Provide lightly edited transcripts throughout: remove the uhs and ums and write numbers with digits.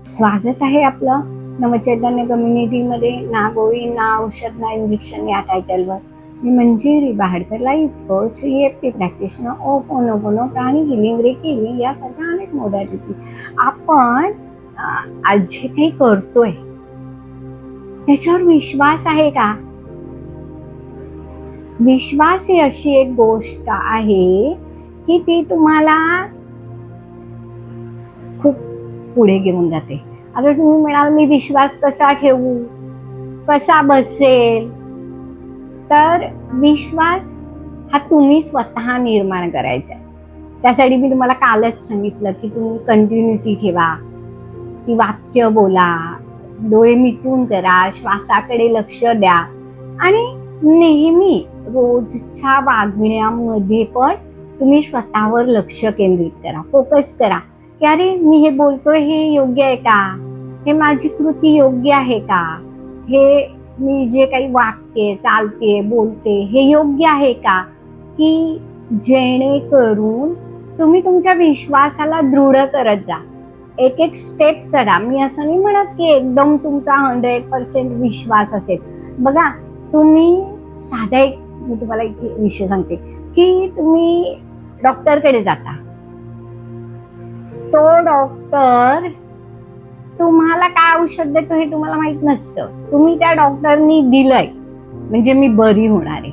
स्वागत आहे आपलं नवचैतन्य कम्युनिटीमध्ये. ना गोळी ना औषध ना इंजेक्शन या टायटलवर मी Manjiri Bahadkar, life coach, EFT practitioner, ओपोनोपोनो, प्राणी हिलिंग, रेकी हिलिंग यासारख्या अनेक मोडॅलिटी. आपण आज जे काही करतोय त्याच्यावर विश्वास आहे का? विश्वास ही अशी एक गोष्ट आहे की ती तुम्हाला खूप पुढे घेऊन जाते. आता तुम्ही म्हणाल मी विश्वास कसा ठेवू, कसा बसेल? तर विश्वास हा तुम्ही स्वतः निर्माण करायचा. त्यासाठी मी तुम्हाला कालच सांगितलं की तुम्ही कंटिन्युटी ठेवा, ती वाक्य बोला, डोळे मिटून करा, श्वासाकडे लक्ष द्या आणि नेहमी रोजच्या वागण्यामध्ये पण तुम्ही स्वतःवर लक्ष केंद्रित करा, फोकस करा की अरे मी हे बोलतोय हे योग्य आहे का, हे माझी कृती योग्य आहे का, हे मी जे काही वागते, चालते, बोलते हे योग्य आहे का, की जेणेकरून तुम्ही तुमच्या विश्वासाला दृढ करत जा. एक एक स्टेप चढा. मी असं नाही म्हणत की एकदम तुमचा 100% विश्वास असेल. बघा, तुम्ही साधा एक मी तुम्हाला एक विषय सांगते की तुम्ही डॉक्टरकडे जाता, तो डॉक्टर तुम्हाला काय औषध देतो हे तुम्हाला माहित नसतं. तुम्ही त्या डॉक्टरनी दिलंय म्हणजे मी बरी होणार आहे,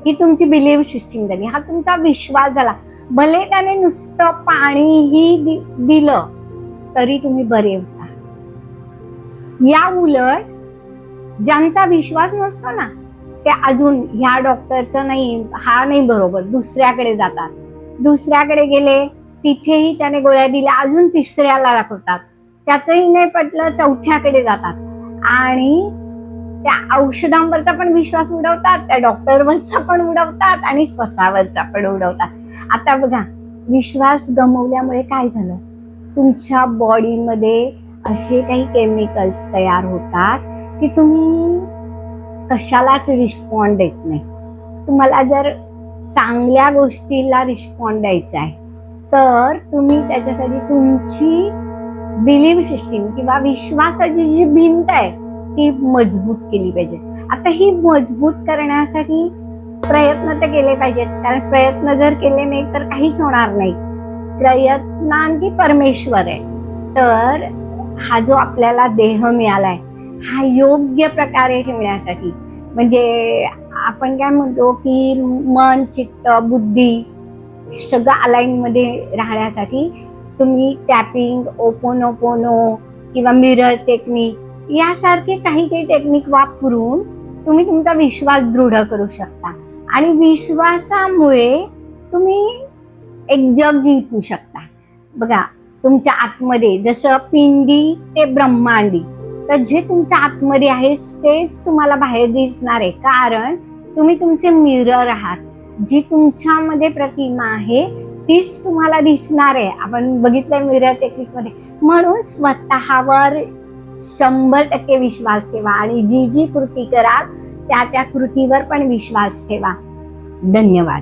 ही तुमची बिलीव्ह सिस्टीम झाली, हा तुमचा विश्वास झाला. भले त्याने नुसतं पाणीही दिलं तरी तुम्ही बरे होता. या उलट ज्यांचा विश्वास नसतो ना ते अजून ह्या डॉक्टरचं नाही, हा नाही बरोबर, दुसऱ्याकडे जातात. दुसऱ्याकडे गेले तिथेही त्याने गोळ्या दिल्या, अजून तिसऱ्याला दाखवतात, त्याचंही नाही पटलं, चौथ्याकडे जातात आणि त्या औषधांवरचा पण विश्वास उडवतात, त्या डॉक्टरवरचा पण उडवतात आणि स्वतःवरचा पण उडवतात. आता बघा, विश्वास गमावल्यामुळे काय झालं, तुमच्या बॉडीमध्ये असे काही केमिकल्स तयार होतात की तुम्ही कशालाच रिस्पॉन्ड देत नाही. तुम्हाला जर चांगल्या गोष्टीला रिस्पॉन्ड द्यायचा आहे तर तुम्ही त्याच्यासाठी तुमची बिलीव्ह सिस्टीम किंवा विश्वासाची जी भिंत आहे ती मजबूत केली पाहिजे. आता ही मजबूत करण्यासाठी प्रयत्न तर केले पाहिजेत, कारण प्रयत्न जर केले नाही तर काहीच होणार नाही. प्रयत्नांती परमेश्वर आहे. तर हा जो आपल्याला देह मिळालाय हा योग्य प्रकारे ठेवण्यासाठी, म्हणजे आपण काय म्हणतो की मन, चित्त, बुद्धी सगळं अलाइन मध्ये राहण्यासाठी तुम्ही टॅपिंग, ओपोनोपोनो किंवा मिरर टेक्निक यासारखे काही काही टेक्निक वापरून तुम्ही तुमचा विश्वास दृढ करू शकता आणि विश्वासामुळे तुम्ही एक जग जिंकू शकता. बघा, तुमच्या आतमध्ये जसं पिंडी ते ब्रह्मांडी, तर जे तुमच्या आतमध्ये आहे तेच तुम्हाला बाहेर दिसणार आहे, कारण तुम्ही तुमचे मिरर आहात. जी तुमच्यामध्ये प्रतिमा आहे तीच तुम्हाला दिसणार आहे. आपण बघितलंय मिरर टेक्निक मध्ये. म्हणून स्वतःवर 100% विश्वास ठेवा आणि जी जी कृती कराल त्या कृतीवर पण विश्वास ठेवा. धन्यवाद.